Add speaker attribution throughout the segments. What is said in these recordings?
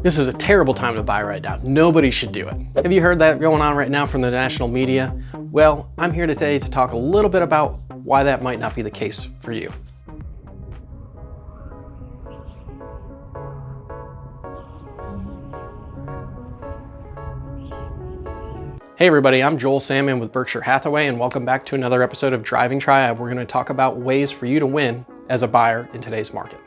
Speaker 1: This is a terrible time to buy right now. Nobody should do it. Have you heard that going on right now from the national media? Well, I'm here today to talk a little bit about why that might not be the case for you. Hey everybody, I'm Joel Salmon with Berkshire Hathaway and welcome back to another episode of Driving Triad. We're going to talk about ways for you to win as a buyer in today's market.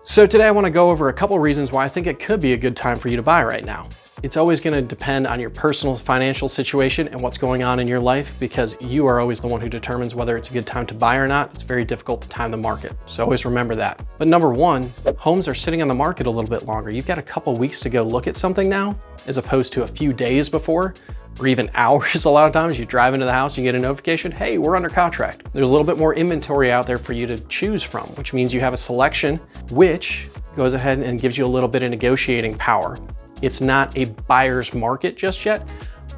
Speaker 1: So today I want to go over a couple reasons why I think it could be a good time for you to buy right now. It's always going to depend on your personal financial situation and what's going on in your life because you are always the one who determines whether it's a good time to buy or not. It's very difficult to time the market, so always remember that. But number one, homes are sitting on the market a little bit longer. You've got a couple weeks to go look at something now as opposed to a few days before, or even hours. A lot of times you drive into the house, you get a notification, hey, we're under contract. There's a little bit more inventory out there for you to choose from, which means you have a selection, which goes ahead and gives you a little bit of negotiating power. It's not a buyer's market just yet,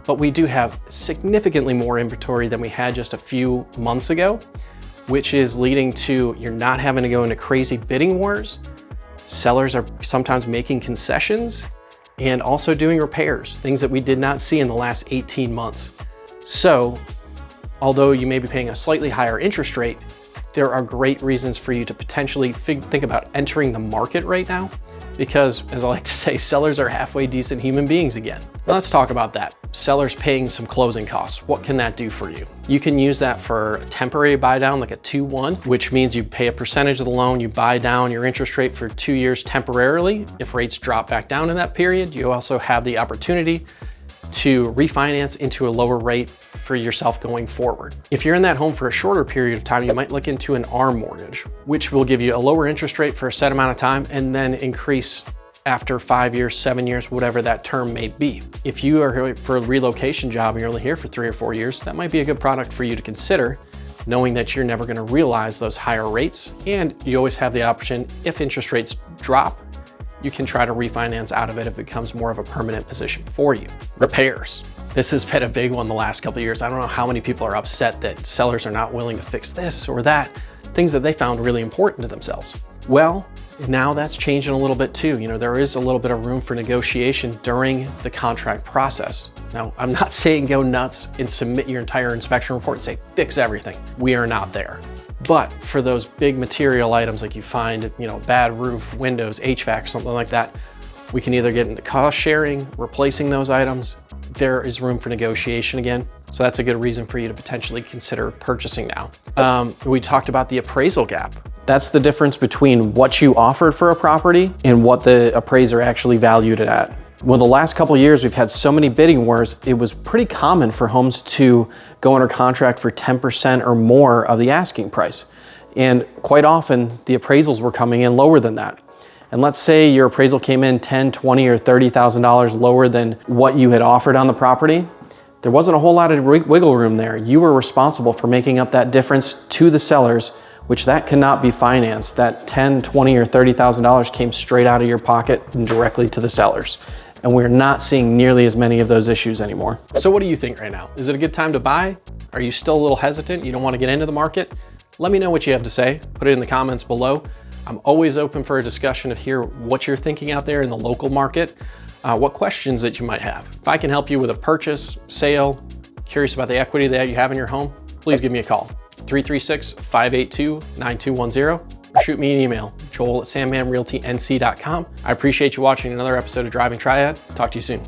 Speaker 1: but we do have significantly more inventory than we had just a few months ago, which is leading to you're not having to go into crazy bidding wars. Sellers are sometimes making concessions and also doing repairs, things that we did not see in the last 18 months. So, although you may be paying a slightly higher interest rate, there are great reasons for you to potentially think about entering the market right now because, as I like to say, sellers are halfway decent human beings again. Now let's talk about that. Sellers paying some closing costs. What can that do for you? You can use that for a temporary buy down, like a 2-1, which means you pay a percentage of the loan, you buy down your interest rate for 2 years temporarily. If rates drop back down in that period, you also have the opportunity to refinance into a lower rate for yourself going forward. If you're in that home for a shorter period of time, you might look into an ARM mortgage, which will give you a lower interest rate for a set amount of time and then increase after 5 years, 7 years, whatever that term may be. If you are here for a relocation job and you're only here for 3 or 4 years, that might be a good product for you to consider, knowing that you're never gonna realize those higher rates. And you always have the option, if interest rates drop, you can try to refinance out of it if it becomes more of a permanent position for you. Repairs. This has been a big one the last couple of years. I don't know how many people are upset that sellers are not willing to fix this or that, things that they found really important to themselves. Well, now that's changing a little bit too. You know, there is a little bit of room for negotiation during the contract process. Now, I'm not saying go nuts and submit your entire inspection report and say, fix everything. We are not there. But for those big material items like you find, you know, bad roof, windows, HVAC, something like that, we can either get into cost sharing, replacing those items. There is room for negotiation again. So that's a good reason for you to potentially consider purchasing now. We talked about the appraisal gap. That's the difference between what you offered for a property and what the appraiser actually valued it at. Well, the last couple of years, we've had so many bidding wars, it was pretty common for homes to go under contract for 10% or more of the asking price. And quite often, the appraisals were coming in lower than that. And let's say your appraisal came in $10,000, $20,000, or $30,000 lower than what you had offered on the property. There wasn't a whole lot of wiggle room there. You were responsible for making up that difference to the sellers, which that cannot be financed. That $10,000, $20,000, or $30,000 came straight out of your pocket and directly to the sellers. And we're not seeing nearly as many of those issues anymore. So what do you think right now? Is it a good time to buy? Are you still a little hesitant? You don't want to get into the market? Let me know what you have to say. Put it in the comments below. I'm always open for a discussion to hear what you're thinking out there in the local market, what questions that you might have. If I can help you with a purchase, sale, curious about the equity that you have in your home, please give me a call, 336-582-9210. Or shoot me an email, joel@sandmanrealtync.com. I appreciate you watching another episode of Driving Triad. Talk to you soon.